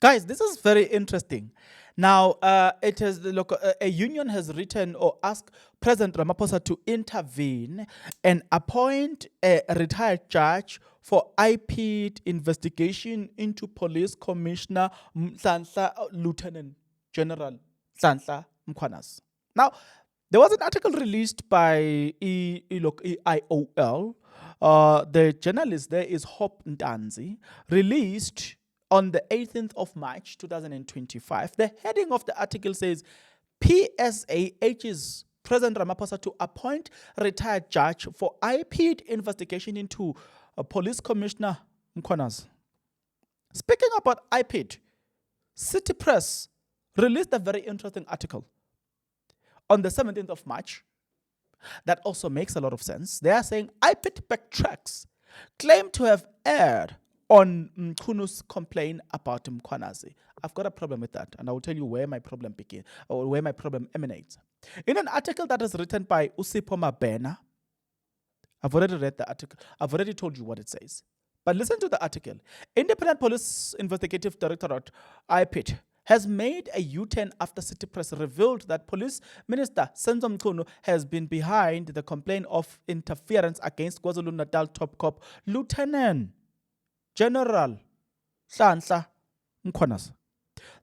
Guys, this is very interesting. Now, it is the local, a union has written or asked President Ramaphosa to intervene and appoint a retired judge for Ipid investigation into Police Commissioner Lieutenant General Nhlanhla Mkhwanazi. Now, there was an article released by EIOL. The journalist there is Hope Ntanzi, released on the 18th of March 2025. The heading of the article says PSA urges President Ramaphosa to appoint retired judge for IPID investigation into Police Commissioner Mkhwanazi. Speaking about IPID, City Press released a very interesting article on the 17th of March. That also makes a lot of sense. They are saying IPID backtracks, claim to have erred on Mkhwanazi's complaint about Mkhwanazi. I've got a problem with that, and I will tell you where my problem begins, or where my problem emanates. In an article that is written by Usipho Mabena, I've already read the article. I've already told you what it says. But listen to the article. Independent Police Investigative Directorate, IPID, has made a U-turn after City Press revealed that Police Minister Senzo Mchunu has been behind the complaint of interference against KwaZulu-Natal top cop Lieutenant General Nhlanhla Mkhwanazi.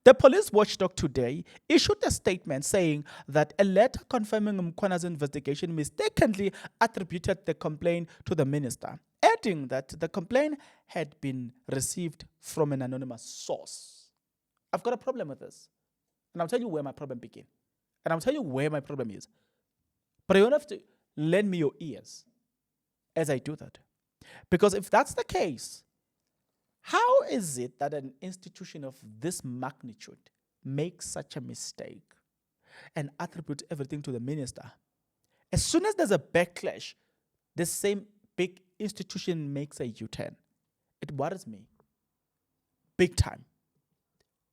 The police watchdog today issued a statement saying that a letter confirming Mkhwanazi's investigation mistakenly attributed the complaint to the minister, adding that the complaint had been received from an anonymous source. I've got a problem with this, and I'll tell you where my problem begins, and I'll tell you where my problem is. But you don't have to lend me your ears as I do that. Because if that's the case, how is it that an institution of this magnitude makes such a mistake and attributes everything to the minister? As soon as there's a backlash, the same big institution makes a U-turn. It worries me. Big time.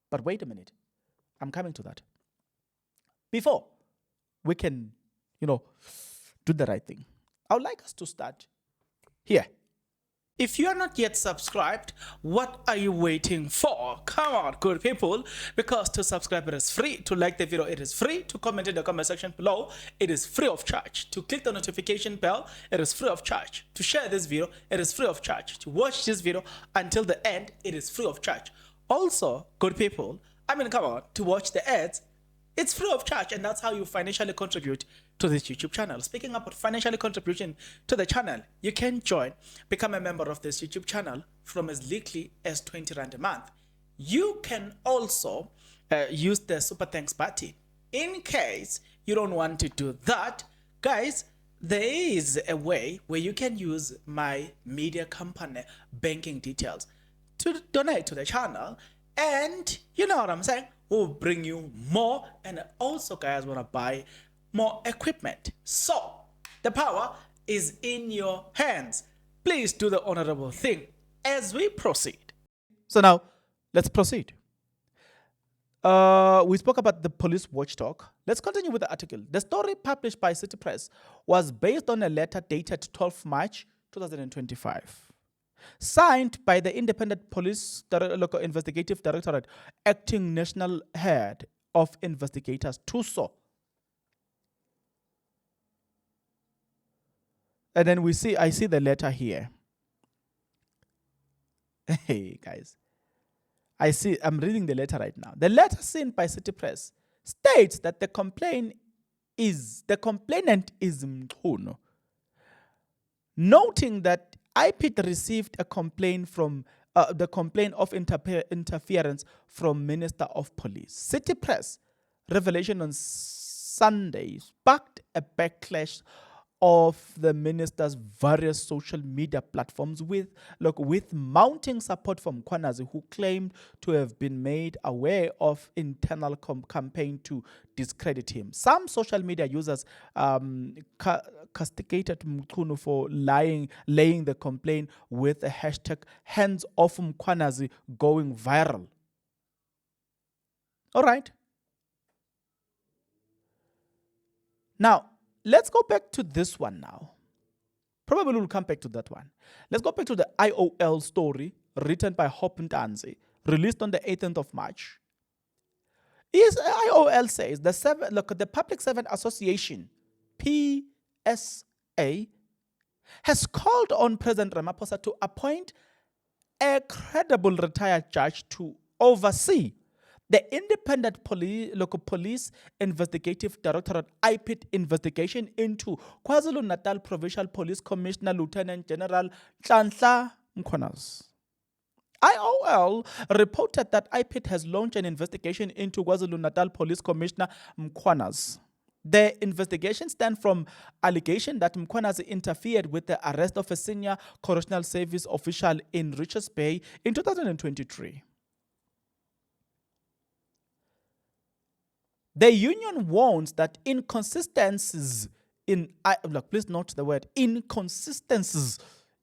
But wait a minute. I'm coming to that. Before we can, do the right thing, I would like us to start here. If you are not yet subscribed, what are you waiting for? Come on, good people, because to subscribe it is free, to like the video it is free, to comment in the comment section below it is free of charge, to click the notification bell it is free of charge, to share this video it is free of charge, to watch this video until the end it is free of charge. Also, good people, come on, to watch the ads it's free of charge, and that's how you financially contribute to this YouTube channel. Speaking about financially contribution to the channel, you can become a member of this YouTube channel from as little as 20 Rand a month. You can also use the Super Thanks button. In case you don't want to do that, guys, there is a way where you can use my media company banking details to donate to the channel, and you know what I'm saying? Will bring you more, and also guys want to buy more equipment. So the power is in your hands. Please do the honorable thing as we proceed. So now let's proceed. We spoke about the police watchdog. Let's continue with the article. The story published by City Press was based on a letter dated 12 March 2025. Signed by the Independent Police Local Investigative Directorate, Acting National Head of Investigators, TUSO. And then I see the letter here. Hey, guys. I'm reading the letter right now. The letter seen by City Press states that the complainant is Mkhunu, noting that IPID received a complaint from the complaint of interference from Minister of Police. City Press revelation on Sunday sparked a backlash of the minister's various social media platforms with mounting support from Mkhwanazi, who claimed to have been made aware of internal campaign to discredit him. Some social media users castigated Mkhunu for laying the complaint with the hashtag hands off Mkhwanazi going viral. All right. Now, let's go back to this one now. Probably we'll come back to that one. Let's go back to the IOL story written by Hope Ntanzi, released on the 18th of March, is IOL says the Public Servant Association, PSA, has called on President Ramaphosa to appoint a credible retired judge to oversee the Independent Local Police Investigative Directorate Ipid investigation into KwaZulu-Natal Provincial Police Commissioner Lieutenant General Nhlanhla Mkhwanazi. IOL reported that Ipid has launched an investigation into KwaZulu-Natal Police Commissioner Mkhwanazi. The investigation stems from allegation that Mkhwanazi interfered with the arrest of a senior correctional service official in Richards Bay in 2023. The union warns that inconsistencies please note the word inconsistencies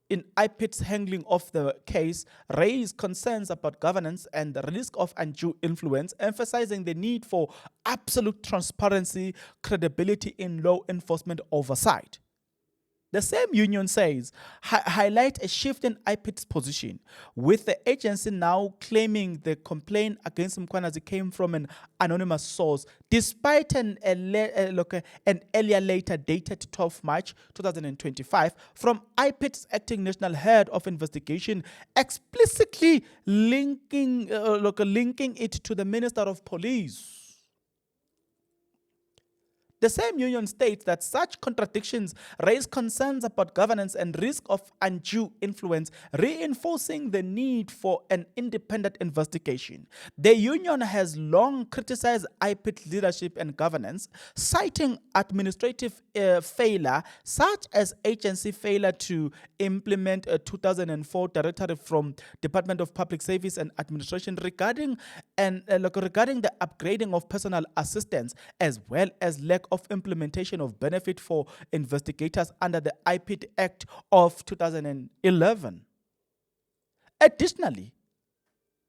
in Ipid's handling of the case raise concerns about governance and the risk of undue influence, emphasizing the need for absolute transparency, credibility in law enforcement oversight. The same union says, highlight a shift in Ipid's position, with the agency now claiming the complaint against Mkhwanazi came from an anonymous source, despite an earlier later dated 12 March 2025 from Ipid's acting national head of investigation explicitly linking it to the Minister of Police. The same union states that such contradictions raise concerns about governance and risk of undue influence, reinforcing the need for an independent investigation. The union has long criticized Ipid leadership and governance, citing administrative failure, such as agency failure to implement a 2004 directive from Department of Public Service and Administration regarding the upgrading of personal assistance, as well as lack of implementation of benefit for investigators under the Ipid Act of 2011. Additionally,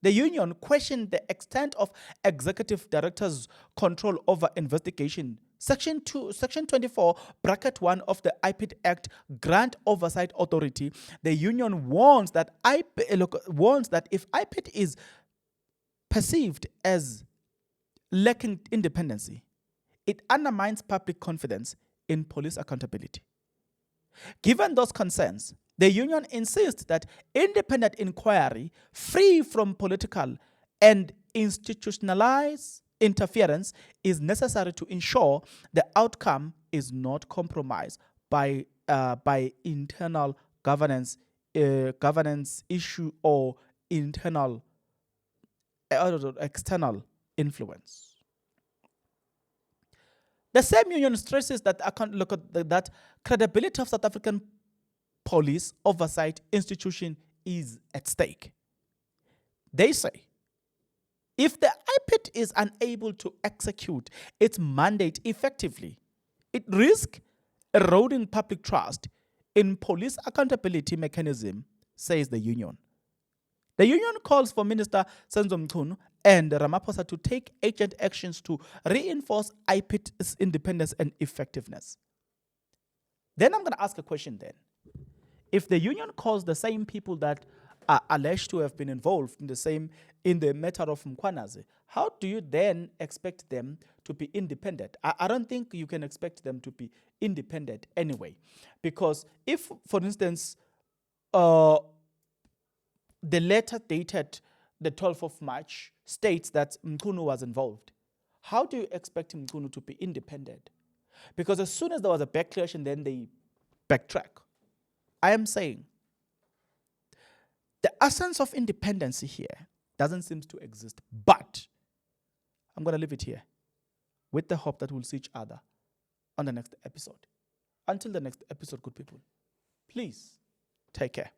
the union questioned the extent of executive directors' control over investigation. Section 24, bracket 1 of the Ipid Act grant oversight authority. The union warns that if Ipid is perceived as lacking independency, it undermines public confidence in police accountability. Given those concerns, the union insists that independent inquiry, free from political and institutionalized interference, is necessary to ensure the outcome is not compromised by internal governance issue or external influence. The same union stresses that that credibility of South African police oversight institution is at stake. They say, if the Ipid is unable to execute its mandate effectively, it risks eroding public trust in police accountability mechanism, says the union. The union calls for Minister Senzo Mchunu and Ramaphosa to take urgent actions to reinforce Ipid's independence and effectiveness. Then I'm going to ask a question then. If the union calls the same people that are alleged to have been involved in the matter of Mkhwanazi, how do you then expect them to be independent? I don't think you can expect them to be independent anyway. Because if, for instance, the letter dated the 12th of March states that Mkhunu was involved, how do you expect Mkhunu to be independent? Because as soon as there was a backlash and then they backtrack. I am saying the essence of independency here doesn't seem to exist. But I'm going to leave it here with the hope that we'll see each other on the next episode. Until the next episode, good people, please take care.